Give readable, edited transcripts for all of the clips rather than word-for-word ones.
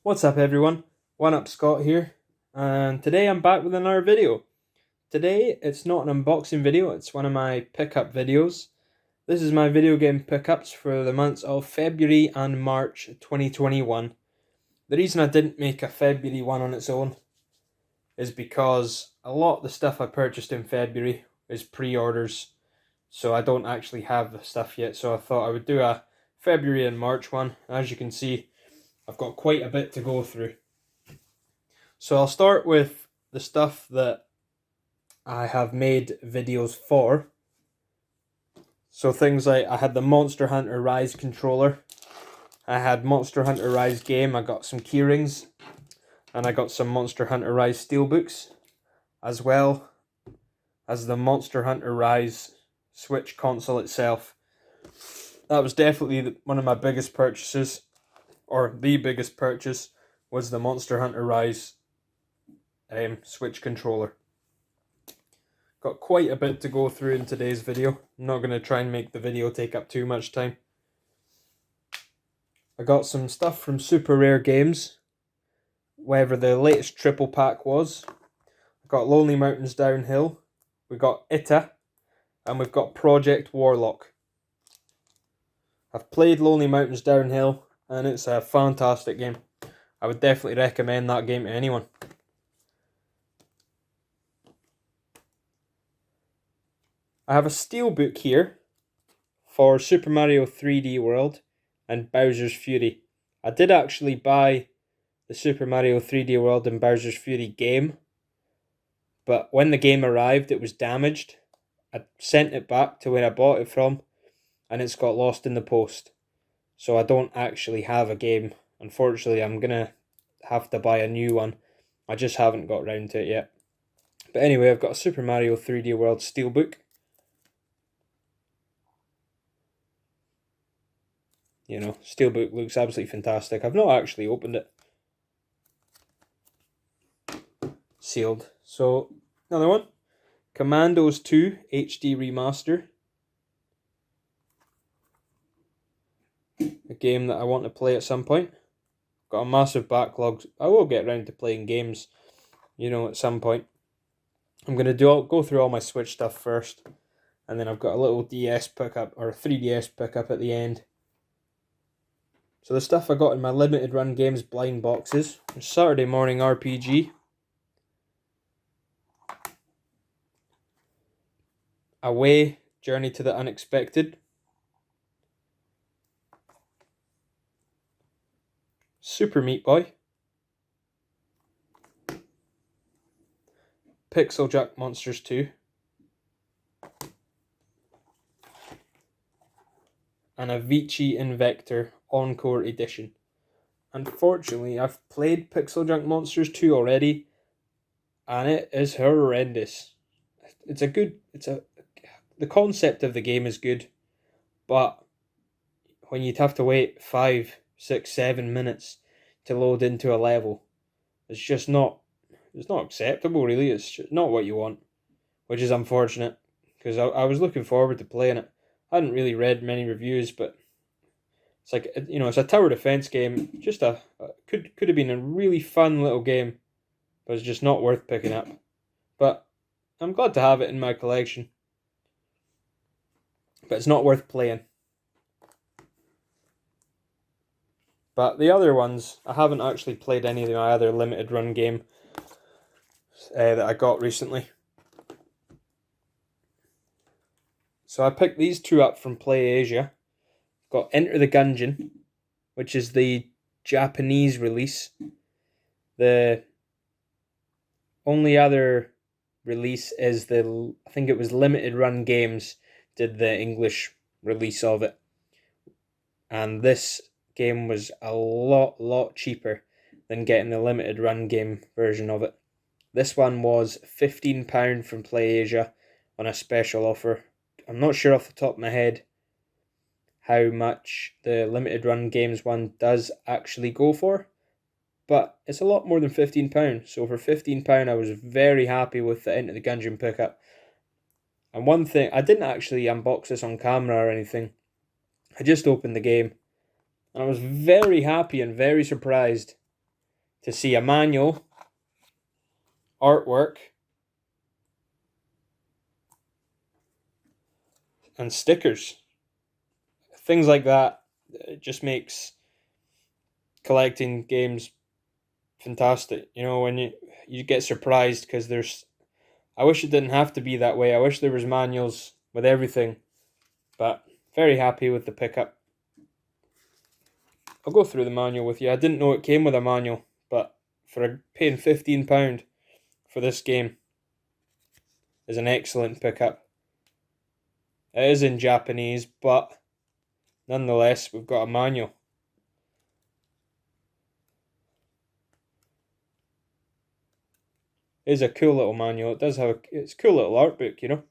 What's up everyone, One Up Scott here, and today I'm back with another video. Today it's not an unboxing video, it's one of my pickup videos. This is my video game pickups for the months of February and March 2021. The reason I didn't make a February one on its own is because a lot of the stuff I purchased in February is pre-orders, so I don't actually have the stuff yet, so I thought I would do a February and March one. As you can see, I've got quite a bit to go through. So I'll start with the stuff that I have made videos for. So things like I had the Monster Hunter Rise controller, I had Monster Hunter Rise game, I got some keyrings, and I got some Monster Hunter Rise Steelbooks, as well as the Monster Hunter Rise Switch console itself. That was definitely one of my biggest purchases, or the biggest purchase, was the Monster Hunter Rise Switch controller. Got quite a bit to go through in today's video. I'm not going to try and make the video take up too much time. I got some stuff from Super Rare Games, whatever the latest triple pack was. I got Lonely Mountains Downhill, we got Ita, and we've got Project Warlock. I've played Lonely Mountains Downhill, and it's a fantastic game. I would definitely recommend that game to anyone. I have a Steelbook here for Super Mario 3D World and Bowser's Fury. I did actually buy the Super Mario 3D World and Bowser's Fury game, but when the game arrived it was damaged. I sent it back to where I bought it from, and it's got lost in the post. So I don't actually have a game. Unfortunately, I'm going to have to buy a new one. I just haven't got round to it yet. But anyway, I've got a Super Mario 3D World Steelbook. You know, Steelbook looks absolutely fantastic. I've not actually opened it. Sealed. So, another one. Commandos 2 HD Remaster. A game that I want to play at some point. Got a massive backlog. I will get around to playing games, you know, at some point. I'm going to go through all my Switch stuff first, and then I've got a little DS pickup, or 3DS pickup at the end. So the stuff I got in my limited run games blind boxes. Saturday Morning RPG. Away, Journey to the Unexpected. Super Meat Boy. Pixel Junk Monsters 2. And Avicii Invector Encore Edition. Unfortunately, I've played Pixel Junk Monsters 2 already, and it is horrendous. The concept of the game is good, but when you'd have to wait 5, 6, 7 minutes to load into a level, it's not acceptable really. It's just not what you want, which is unfortunate, because I was looking forward to playing it. I hadn't really read many reviews, but it's like, you know, it's a tower defense game. Just could have been a really fun little game, but it's just not worth picking up. But I'm glad to have it in my collection. But it's not worth playing. But the other ones, I haven't actually played any of my other limited run game that I got recently. So I picked these two up from Play Asia. Got Enter the Gungeon, which is the Japanese release. The only other release is I think it was Limited Run Games did the English release of it. And this game was a lot cheaper than getting the Limited Run game version of it. This one was £15 from Play Asia on a special offer. I'm not sure off the top of my head how much the Limited Run Games one does actually go for, but it's a lot more than £15. So for £15 I was very happy with the Enter the Gungeon pickup. And one thing, I didn't actually unbox this on camera or anything. I just opened the game, and I was very happy and very surprised to see a manual, artwork, and stickers. Things like that. It just makes collecting games fantastic. You know, when you get surprised because there's. I wish it didn't have to be that way. I wish there was manuals with everything, but very happy with the pickup. I'll go through the manual with you. I didn't know it came with a manual, but for paying £15 for this game is an excellent pickup. It is in Japanese, but nonetheless, we've got a manual. It is a cool little manual. It does have it's a cool little art book, you know.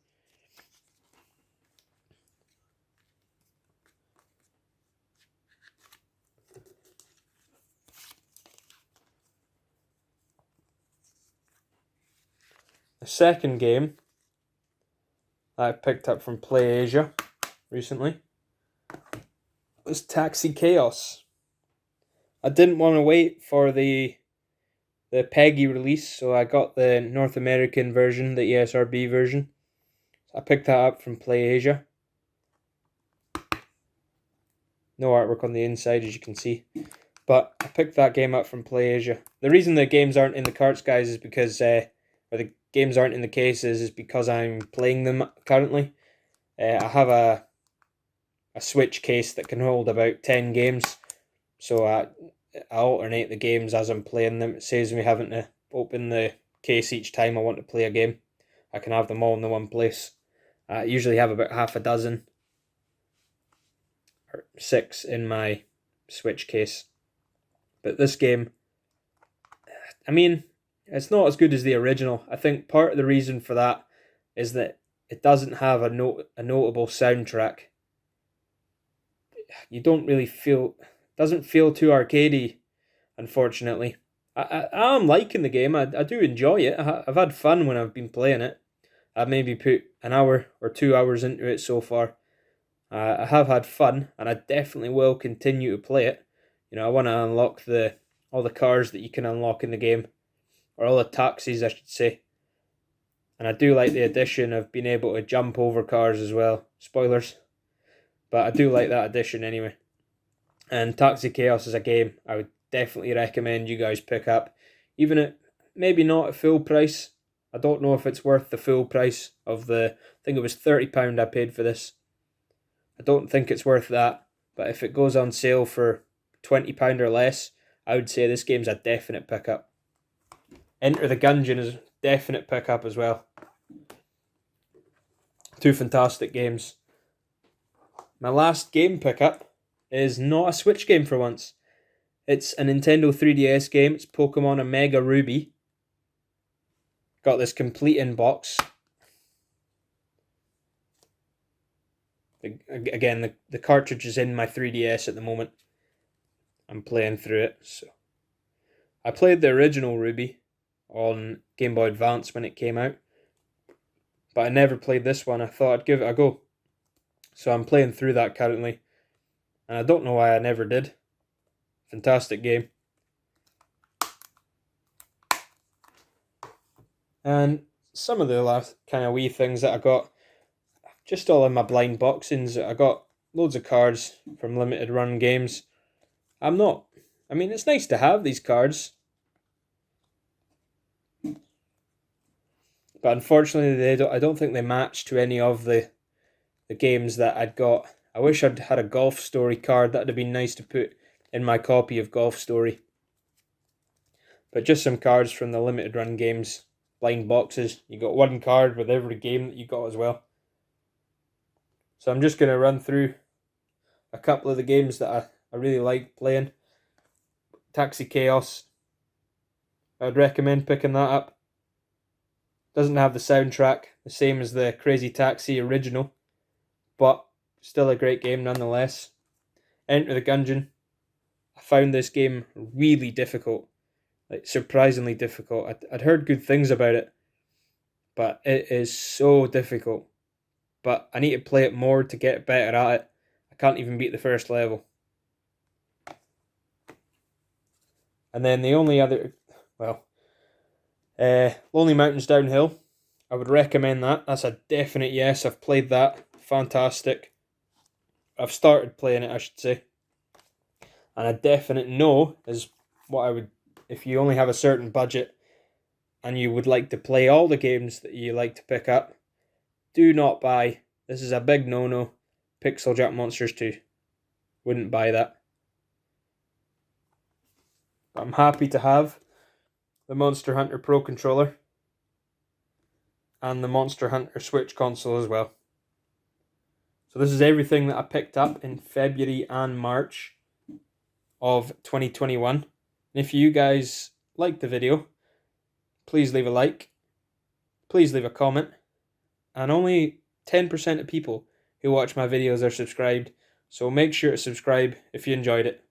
The second game that I picked up from PlayAsia recently was Taxi Chaos. I didn't want to wait for the PEGI release, so I got the North American version, the ESRB version. I picked that up from PlayAsia. No artwork on the inside, as you can see. But I picked that game up from PlayAsia. The reason the games aren't in the carts, guys, is because, or the games aren't in the cases, is because I'm playing them currently. I have a Switch case that can hold about 10 games, so I alternate the games as I'm playing them. It saves me having to open the case each time I want to play a game. I can have them all in the one place. I usually have about half a dozen, or 6 in my Switch case. But this game, I mean, it's not as good as the original. I think part of the reason for that is that it doesn't have a notable soundtrack. You don't really feel, doesn't feel too arcadey, unfortunately. I am liking the game. I do enjoy it. I've had fun when I've been playing it. I've maybe put an hour or 2 hours into it so far. I have had fun, and I definitely will continue to play it. You know, I want to unlock all the cars that you can unlock in the game, or all the taxis, I should say. And I do like the addition of being able to jump over cars as well. Spoilers. But I do like that addition anyway. And Taxi Chaos is a game I would definitely recommend you guys pick up. Even at maybe not at full price. I don't know if it's worth the full price of I think it was £30 I paid for this. I don't think it's worth that. But if it goes on sale for £20 or less, I would say this game's a definite pickup. Enter the Gungeon is a definite pickup as well. 2 fantastic games. My last game pickup is not a Switch game for once. It's a Nintendo 3DS game. It's Pokemon Omega Ruby. Got this complete in box. Again, the cartridge is in my 3DS at the moment. I'm playing through it. So I played the original Ruby on Game Boy Advance when it came out, but I never played this one. I thought I'd give it a go. So I'm playing through that currently, and I don't know why I never did. Fantastic game. And some of the last kind of wee things that I got, just all in my blind boxings. I got loads of cards from limited run games. I mean, it's nice to have these cards, but unfortunately I don't think they match to any of the games that I'd got. I wish I'd had a Golf Story card. That'd have been nice to put in my copy of Golf Story. But just some cards from the limited run games, blind boxes. You got one card with every game that you got as well. So I'm just going to run through a couple of the games that I really like playing. Taxi Chaos. I'd recommend picking that up. Doesn't have the soundtrack, the same as the Crazy Taxi original, but still a great game nonetheless. Enter the Gungeon. I found this game really difficult, like surprisingly difficult. I'd heard good things about it, but it is so difficult. But I need to play it more to get better at it. I can't even beat the first level. And then the only other, well, Lonely Mountains Downhill. I would recommend that. That's a definite yes. I've played that. Fantastic. I've started playing it, I should say. And a definite no is what I would, if you only have a certain budget and you would like to play all the games that you like to pick up, do not buy. This is a big no-no. Pixel Junk Monsters 2. Wouldn't buy that. But I'm happy to have the Monster Hunter Pro controller and the Monster Hunter Switch console as well. So this is everything that I picked up in February and March of 2021. And if you guys liked the video, please leave a like, please leave a comment, and only 10% of people who watch my videos are subscribed, so make sure to subscribe if you enjoyed it.